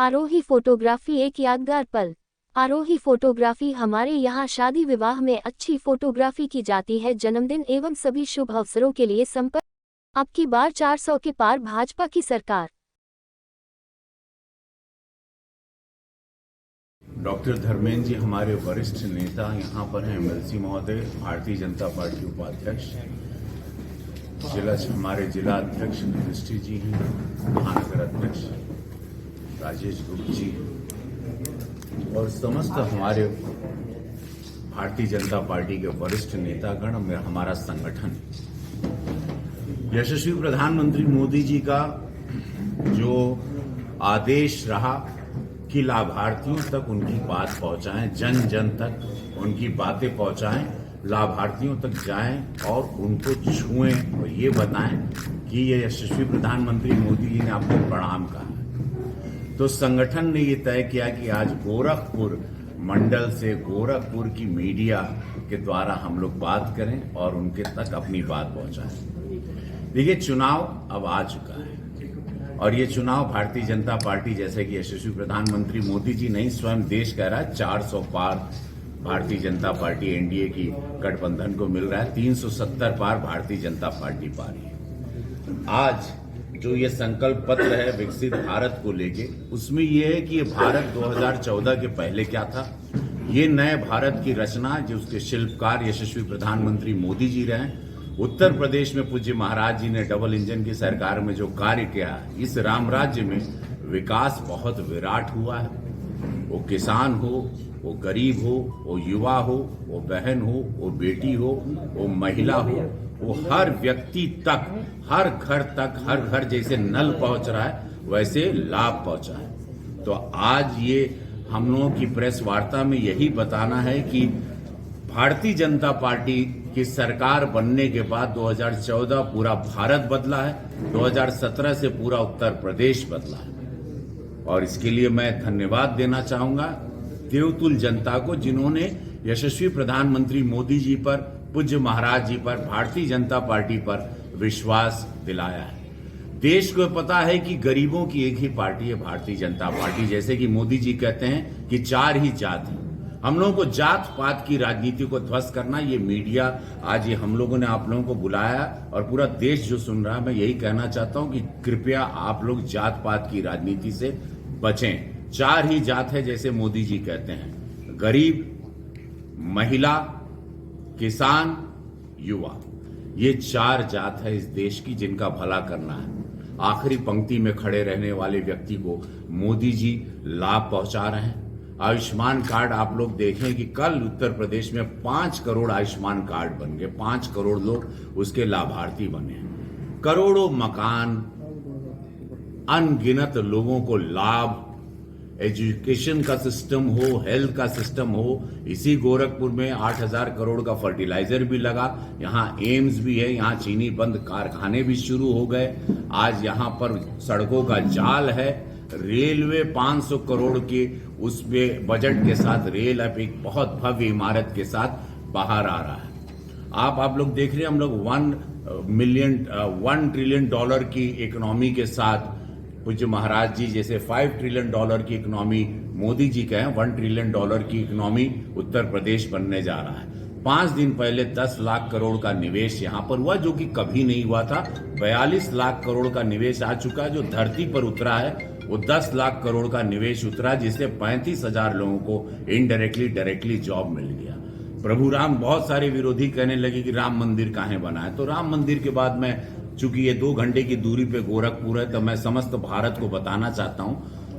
आरोही photography एक यादगार पल। आरोही फोटोग्राफी हमारे यहाँ शादी विवाह में अच्छी फोटोग्राफी की जाती है। जन्मदिन एवं सभी शुभ अवसरों के लिए संपर्क। अब की बार 400 के पार भाजपा की सरकार। डॉक्टर धर्मेंद्र जी हमारे वरिष्ठ नेता यहाँ पर हैं। एमएलसी महोदय, भारतीय जनता पार्टी उपाध्यक्ष, हमारे जिला अध्यक्ष युधिष्ठिर जी हैं, महानगर अध्यक्ष राजेश गुप्ता जी और समस्त हमारे भारतीय जनता पार्टी के वरिष्ठ नेतागण में हमारा संगठन। यशस्वी प्रधानमंत्री मोदी जी का जो आदेश रहा कि लाभार्थियों तक उनकी बात पहुंचाएं, जन जन तक उनकी बातें पहुंचाएं, लाभार्थियों तक जाएं और उनको छुएं और ये बताएं कि ये यशस्वी प्रधानमंत्री मोदी जी ने आपको प्रणाम कहा। तो संगठन ने ये तय किया कि आज गोरखपुर मंडल से गोरखपुर की मीडिया के द्वारा हम लोग बात करें और उनके तक अपनी बात पहुंचाएं। देखिए, चुनाव अब आ चुका है और ये चुनाव भारतीय जनता पार्टी, जैसे कि यशस्वी प्रधानमंत्री मोदी जी नहीं, स्वयं देश कह रहा है 400 पार भारतीय जनता पार्टी एनडीए की गठबंधन को मिल रहा है, 370 पार भारतीय जनता पार्टी पा रही है। आज जो ये संकल्प पत्र है विकसित भारत को लेके, उसमें ये है कि ये भारत 2014 के पहले क्या था, ये नए भारत की रचना जो उसके शिल्पकार यशस्वी प्रधानमंत्री मोदी जी रहे। उत्तर प्रदेश में पूज्य महाराज जी ने डबल इंजन की सरकार में जो कार्य किया, इस राम राज्य में विकास बहुत विराट हुआ है। वो किसान हो, वो गरीब हो, वो युवा हो, वो बहन हो, वो बेटी हो, वो महिला हो, वो हर व्यक्ति तक, हर घर तक, हर घर जैसे नल पहुंच रहा है वैसे लाभ पहुंचा है। तो आज ये हम लोगों की प्रेस वार्ता में यही बताना है कि भारतीय जनता पार्टी की सरकार बनने के बाद 2014 पूरा भारत बदला है, 2017 से पूरा उत्तर प्रदेश बदला है। और इसके लिए मैं धन्यवाद देना चाहूंगा देवतुल जनता को, जिन्होंने यशस्वी प्रधानमंत्री मोदी जी पर, पूज्य महाराज जी पर, भारतीय जनता पार्टी पर विश्वास दिलाया है। देश को पता है कि गरीबों की एक ही पार्टी है, भारतीय जनता पार्टी। जैसे कि मोदी जी कहते हैं कि 4 ही जात है। हम लोगों को जात पात की राजनीति को ध्वस्त करना, ये मीडिया आज ये हम लोगों ने आप लोगों को बुलाया और पूरा देश जो सुन रहा है, मैं यही कहना चाहता हूं कि कृपया आप लोग जात पात की राजनीति से बचें। 4 ही जात है, जैसे मोदी जी कहते हैं, गरीब, महिला, किसान, युवा। ये 4 जात है इस देश की जिनका भला करना है। आखिरी पंक्ति में खड़े रहने वाले व्यक्ति को मोदी जी लाभ पहुंचा रहे हैं। आयुष्मान कार्ड आप लोग देखें कि कल उत्तर प्रदेश में 5 करोड़ आयुष्मान कार्ड बन गए, 5 करोड़ लोग उसके लाभार्थी बने हैं। करोड़ों मकान, अनगिनत लोगों को लाभ, एजुकेशन का सिस्टम हो, हेल्थ का सिस्टम हो। इसी गोरखपुर में 8,000 करोड़ का फर्टिलाइजर भी लगा। यहाँ एम्स भी है, यहाँ चीनी बंद कारखाने भी शुरू हो गए। आज यहाँ पर सड़कों का जाल है। रेलवे 500 करोड़ के उसमें बजट के साथ रेल अब एक बहुत भव्य इमारत के साथ बाहर आ रहा है। आप लोग देख रहे हैं, हम लोग 1 ट्रिलियन डॉलर की इकोनॉमी के साथ, पूज्य महाराज जी जैसे 5 ट्रिलियन डॉलर की इकोनॉमी मोदी जी कहें, 1 ट्रिलियन डॉलर की इकोनॉमी उत्तर प्रदेश बनने जा रहा है। 5 दिन पहले 10 लाख करोड़ का निवेश यहां पर हुआ, जो कि कभी नहीं हुआ था। 42 लाख करोड़ का निवेश आ चुका है। जो धरती पर उतरा है वो 10 लाख करोड़ का निवेश उतरा, जिससे 35,000 लोगों को इनडायरेक्टली डायरेक्टली जॉब मिल गया। प्रभु राम, बहुत सारे विरोधी कहने लगे कि राम मंदिर कहां बना है। तो राम मंदिर के बाद मैं, चूंकि ये 2 घंटे की दूरी पे गोरखपुर है, तो मैं समस्त भारत को बताना चाहता हूं,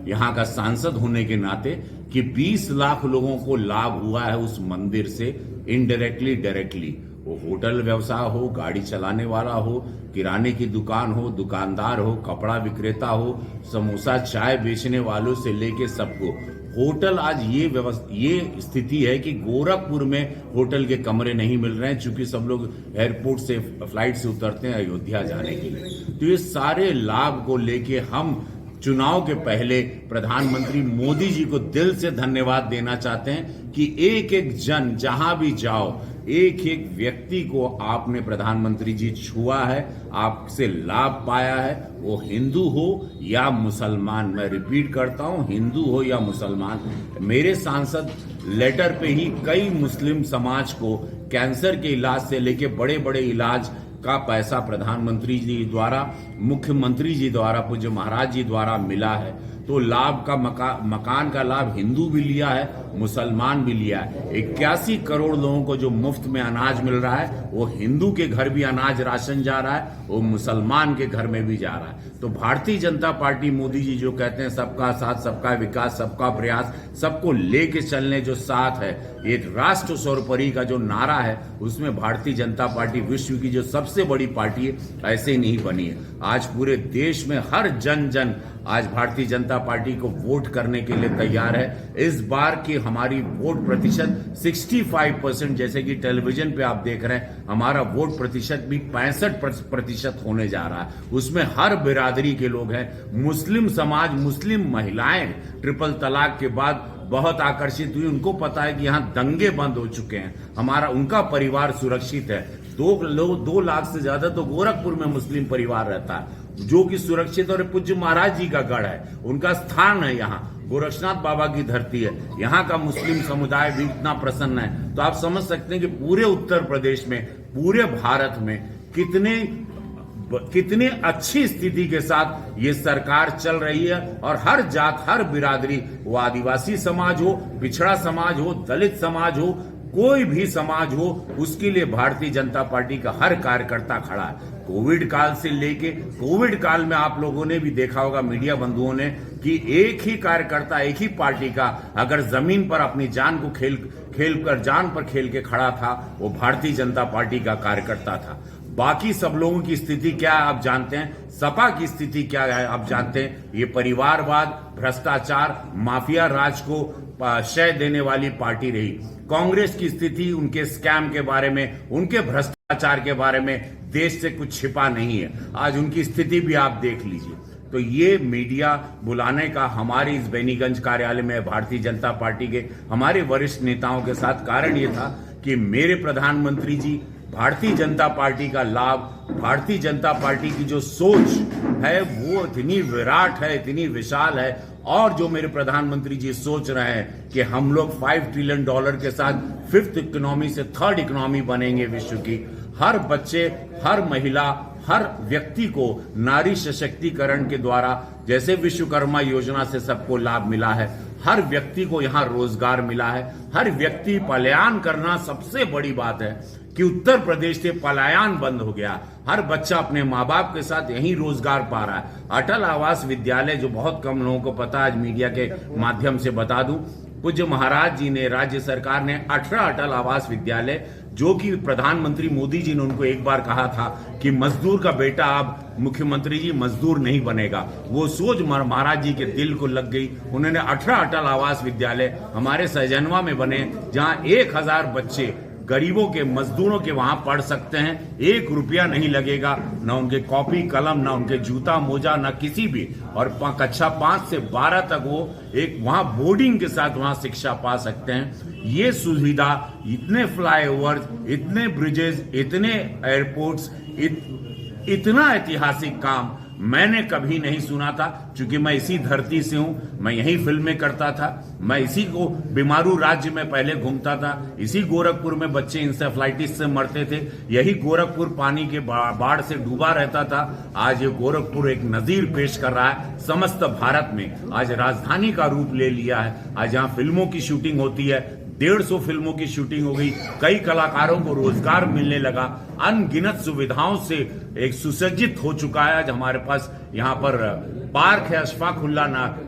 यहाँ का सांसद होने के नाते, कि 20 लाख लोगों को लाभ हुआ है उस मंदिर से, इनडायरेक्टली डायरेक्टली। वो होटल व्यवसाय हो, गाड़ी चलाने वाला हो, किराने की दुकान हो, दुकानदार हो, कपड़ा विक्रेता हो, समोसा चाय बेचने वालों से लेके सबको। होटल आज ये स्थिति है कि गोरखपुर में होटल के कमरे नहीं मिल रहे हैं, चूंकि सब लोग एयरपोर्ट से, फ्लाइट से उतरते हैं अयोध्या जाने के लिए। तो ये सारे लाभ को लेके हम चुनाव के पहले प्रधानमंत्री मोदी जी को दिल से धन्यवाद देना चाहते हैं कि एक एक जन जहां भी जाओ, एक एक व्यक्ति को आपने प्रधानमंत्री जी छुआ है, आपसे लाभ पाया है, वो हिंदू हो या मुसलमान। मैं रिपीट करता हूं, हिंदू हो या मुसलमान। मेरे सांसद लेटर पे ही कई मुस्लिम समाज को कैंसर के इलाज से लेके बड़े बड़े इलाज का पैसा प्रधानमंत्री जी द्वारा, मुख्यमंत्री जी द्वारा, पूज्य महाराज जी द्वारा मिला है। तो लाभ का मकान का लाभ हिंदू भी लिया है, मुसलमान भी लिया है। 81 करोड़ लोगों को जो मुफ्त में अनाज मिल रहा है, वो हिंदू के घर भी अनाज राशन जा रहा है, वो मुसलमान के घर में भी जा रहा है। तो भारतीय जनता पार्टी, मोदी जी जो कहते हैं सबका साथ, सबका विकास, सबका प्रयास, सबको लेके चलने जो साथ है, एक राष्ट्र सर्वोपरि का जो नारा है, उसमें भारतीय जनता पार्टी विश्व की जो सबसे बड़ी पार्टी है, ऐसे नहीं बनी है। आज पूरे देश में हर जन आज भारतीय जनता पार्टी को वोट करने के लिए तैयार है। इस बार की हमारी वोट प्रतिशत 65%, जैसे कि टेलीविजन पे आप देख रहे हैं, हमारा वोट प्रतिशत भी 65% होने जा रहा है। उसमें हर बिरादरी के लोग हैं। मुस्लिम समाज, मुस्लिम महिलाएं ट्रिपल तलाक के बाद बहुत आकर्षित हुई। उनको पता है कि यहाँ दंगे बंद हो चुके हैं, हमारा उनका परिवार सुरक्षित है। 2 लाख से ज्यादा तो गोरखपुर में मुस्लिम परिवार रहता है, जो कि सुरक्षित और पूज्य महाराज जी का गढ़ है, उनका स्थान है। यहाँ गोरक्षनाथ बाबा की धरती है, यहाँ का मुस्लिम समुदाय भी इतना प्रसन्न है। तो आप समझ सकते हैं कि पूरे उत्तर प्रदेश में, पूरे भारत में कितनी अच्छी स्थिति के साथ ये सरकार चल रही है। और हर जात, हर बिरादरी, वो आदिवासी समाज हो, पिछड़ा समाज हो, दलित समाज हो, कोई भी समाज हो, उसके लिए भारतीय जनता पार्टी का हर कार्यकर्ता खड़ा है। कोविड काल से लेके, कोविड काल में आप लोगों ने भी देखा होगा, मीडिया बंधुओं ने, कि एक ही कार्यकर्ता, एक ही पार्टी का अगर जमीन पर अपनी जान को जान पर खेल के खड़ा था, वो भारतीय जनता पार्टी का कार्यकर्ता था। बाकी सब लोगों की स्थिति क्या है आप जानते हैं, सपा की स्थिति क्या है आप जानते हैं। ये परिवारवाद, भ्रष्टाचार, माफिया राज को शय देने वाली पार्टी रही। कांग्रेस की स्थिति, उनके स्कैम के बारे में, उनके भ्रष्टाचार के बारे में देश से कुछ छिपा नहीं है। आज उनकी स्थिति भी आप देख लीजिए। तो ये मीडिया बुलाने का हमारे इस बेनीगंज कार्यालय में भारतीय जनता पार्टी के हमारे वरिष्ठ नेताओं के साथ कारण ये था कि मेरे प्रधानमंत्री जी भारतीय जनता पार्टी का लाभ, भारतीय जनता पार्टी की जो सोच है वो इतनी विराट है, इतनी विशाल है। और जो मेरे प्रधानमंत्री जी सोच रहे हैं कि हम लोग $5 ट्रिलियन के साथ 5th इकोनॉमी से 3rd इकोनॉमी बनेंगे विश्व की। हर बच्चे, हर महिला, हर व्यक्ति को नारी सशक्तिकरण के द्वारा, जैसे विश्वकर्मा योजना से सबको लाभ मिला है, हर व्यक्ति को यहाँ रोजगार मिला है। हर व्यक्ति, पलायन करना सबसे बड़ी बात है कि उत्तर प्रदेश से पलायन बंद हो गया। हर बच्चा अपने माँ बाप के साथ यहीं रोजगार पा रहा है। अटल आवास विद्यालय, जो बहुत कम लोगों को पता, आज मीडिया के माध्यम से बता दूं, पूज्य महाराज जी ने, राज्य सरकार ने 18 अटल आवास विद्यालय, जो कि प्रधानमंत्री मोदी जी ने उनको एक बार कहा था कि मजदूर का बेटा अब मुख्यमंत्री जी मजदूर नहीं बनेगा, वो सोच महाराज जी के दिल को लग गई। उन्होंने 18 अटल आवास विद्यालय हमारे सहजनवा में बने, जहां 1000 बच्चे गरीबों के, मजदूरों के वहां पढ़ सकते हैं। 1 रुपया नहीं लगेगा, ना उनके कॉपी कलम, ना उनके जूता मोजा, ना किसी भी। और कक्षा 5 से 12 तक वो एक वहां बोर्डिंग के साथ वहां शिक्षा पा सकते हैं। ये सुविधा, इतने फ्लाईओवर, इतने ब्रिजेस, इतने एयरपोर्ट्स, इतना ऐतिहासिक काम मैंने कभी नहीं सुना था। क्योंकि मैं इसी धरती से हूं, मैं यही फिल्में करता था, मैं इसी को बीमारू राज्य में पहले घूमता था, इसी गोरखपुर में बच्चे इंसेफ्लाइटिस से मरते थे, यही गोरखपुर पानी के बाढ़ से डूबा रहता था। आज ये गोरखपुर एक नजीर पेश कर रहा है समस्त भारत में। आज राजधानी का रूप ले लिया है। आज यहाँ फिल्मों की शूटिंग होती है, 150 फिल्मों की शूटिंग हो गई, कई कलाकारों को रोजगार मिलने लगा, अनगिनत सुविधाओं से एक सुसज्जित हो चुका है। आज हमारे पास यहाँ पर पार्क है, अशफाकुल्ला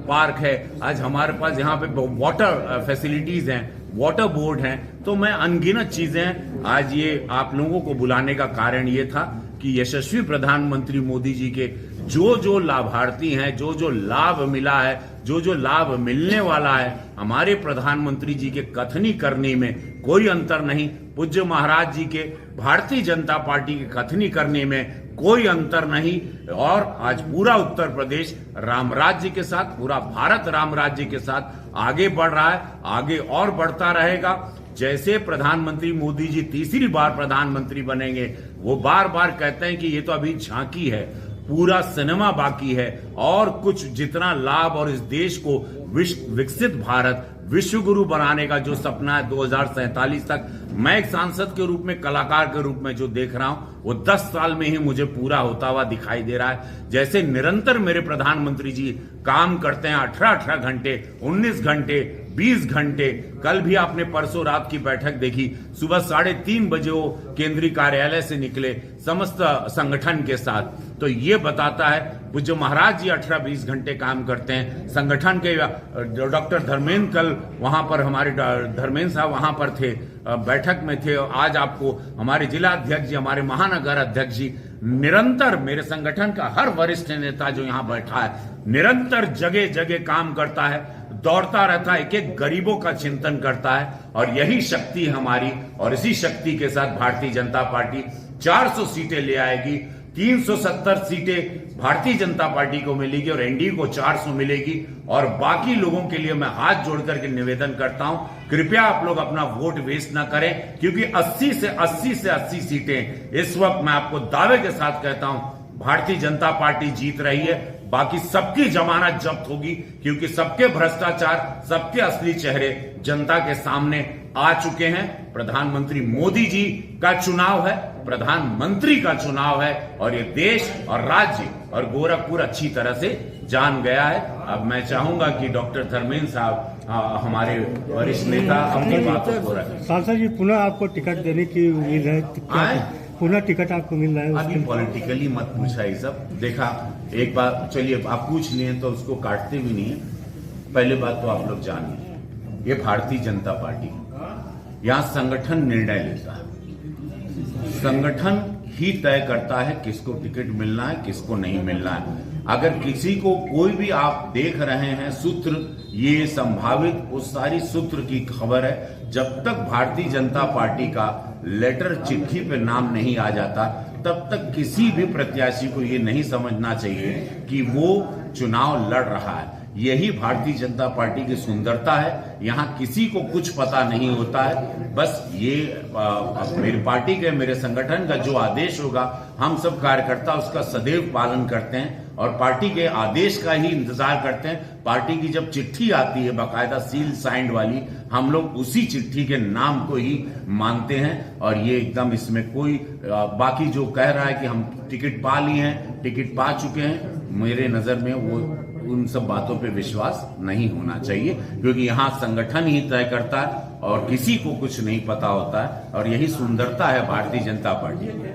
पार्क है। आज हमारे पास यहाँ पे वाटर फैसिलिटीज हैं, वाटर बोर्ड हैं। तो मैं अनगिनत चीजें, आज ये आप लोगों को बुलाने का कारण ये था कि यशस्वी प्रधानमंत्री मोदी जी के जो लाभार्थी हैं, जो लाभ मिला है, जो लाभ मिलने वाला है, हमारे प्रधानमंत्री जी के कथनी करने में कोई अंतर नहीं, पूज्य महाराज जी के भारतीय जनता पार्टी की कथनी करने में कोई अंतर नहीं। और आज पूरा उत्तर प्रदेश राम राज्य के साथ, पूरा भारत राम राज्य के साथ आगे बढ़ रहा है, आगे और बढ़ता रहेगा। जैसे प्रधानमंत्री मोदी जी तीसरी बार प्रधानमंत्री बनेंगे, वो बार बार कहते हैं कि ये तो अभी झांकी है, पूरा सिनेमा बाकी है, और कुछ जितना लाभ और इस देश को विकसित भारत, विश्व गुरु बनाने का जो सपना है 2047 तक, मैं एक सांसद के रूप में, कलाकार के रूप में जो देख रहा हूं, वो 10 साल में ही मुझे पूरा होता हुआ दिखाई दे रहा है। जैसे निरंतर मेरे प्रधानमंत्री जी काम करते हैं 18-18 घंटे, 19 घंटे, 20 घंटे। कल भी आपने परसों रात की बैठक देखी, सुबह 3:30 बजे वो केंद्रीय कार्यालय से निकले समस्त संगठन के साथ। तो ये बताता है पूज्य महाराज जी 18-20 घंटे काम करते हैं। संगठन के डॉक्टर धर्मेंद्र, कल वहां पर हमारे धर्मेंद्र साहब वहां पर थे, बैठक में थे। आज आपको हमारे जिला अध्यक्ष जी, हमारे महानगर अध्यक्ष जी, निरंतर मेरे संगठन का हर वरिष्ठ नेता जो यहां बैठा है, निरंतर जगह जगह काम करता है, दौड़ता रहता है, एक एक गरीबों का चिंतन करता है। और यही शक्ति हमारी, और इसी शक्ति के साथ भारतीय जनता पार्टी 400 सीटें ले आएगी। 370 सीटें भारतीय जनता पार्टी को मिलेगी और एनडीए को 400 मिलेगी। और बाकी लोगों के लिए मैं हाथ जोड़ करके निवेदन करता हूं, कृपया आप लोग अपना वोट वेस्ट ना करें, क्योंकि 80 से 80 सीटें इस वक्त मैं आपको दावे के साथ कहता हूं भारतीय जनता पार्टी जीत रही है। बाकी सबकी जमानत जब्त होगी, क्योंकि सबके भ्रष्टाचार, सबके असली चेहरे जनता के सामने आ चुके हैं। प्रधानमंत्री मोदी जी का चुनाव है, प्रधानमंत्री का चुनाव है, और ये देश और राज्य और गोरखपुर अच्छी तरह से जान गया है। अब मैं चाहूंगा कि डॉक्टर धर्मेंद्र साहब, हमारे वरिष्ठ नेता, अपनी बातों को रखें। सांसद जी, पुनः आपको टिकट देने की उम्मीद है? पुनः टिकट आपको मिल रहा है? अभी पॉलिटिकली मत पूछा ये सब। देखा, एक बात, चलिए आप पूछ लिए तो उसको काटते भी नहीं है। पहले बात तो आप लोग जानिए, ये भारतीय जनता पार्टी है, यहां संगठन निर्णय लेता है, संगठन ही तय करता है किसको टिकट मिलना है, किसको नहीं मिलना है। अगर किसी को कोई भी आप देख रहे हैं सूत्र, ये संभावित उस सारी सूत्र की खबर है। जब तक भारतीय जनता पार्टी का लेटर चिट्ठी पे नाम नहीं आ जाता, तब तक किसी भी प्रत्याशी को ये नहीं समझना चाहिए कि वो चुनाव लड़ रहा है। यही भारतीय जनता पार्टी की सुंदरता है। यहाँ किसी को कुछ पता नहीं होता है, बस ये मेरी पार्टी के, मेरे संगठन का जो आदेश होगा, हम सब कार्यकर्ता उसका सदैव पालन करते हैं और पार्टी के आदेश का ही इंतजार करते हैं। पार्टी की जब चिट्ठी आती है बाकायदा सील साइंड वाली, हम लोग उसी चिट्ठी के नाम को ही मानते हैं। और ये एकदम, इसमें कोई बाकी जो कह रहा है कि हम टिकट पा लिए हैं, टिकट पा चुके हैं, मेरे नजर में वो उन सब बातों पे विश्वास नहीं होना चाहिए, क्योंकि यहाँ संगठन ही तय करता है और किसी को कुछ नहीं पता होता है। और यही सुंदरता है भारतीय जनता पार्टी की।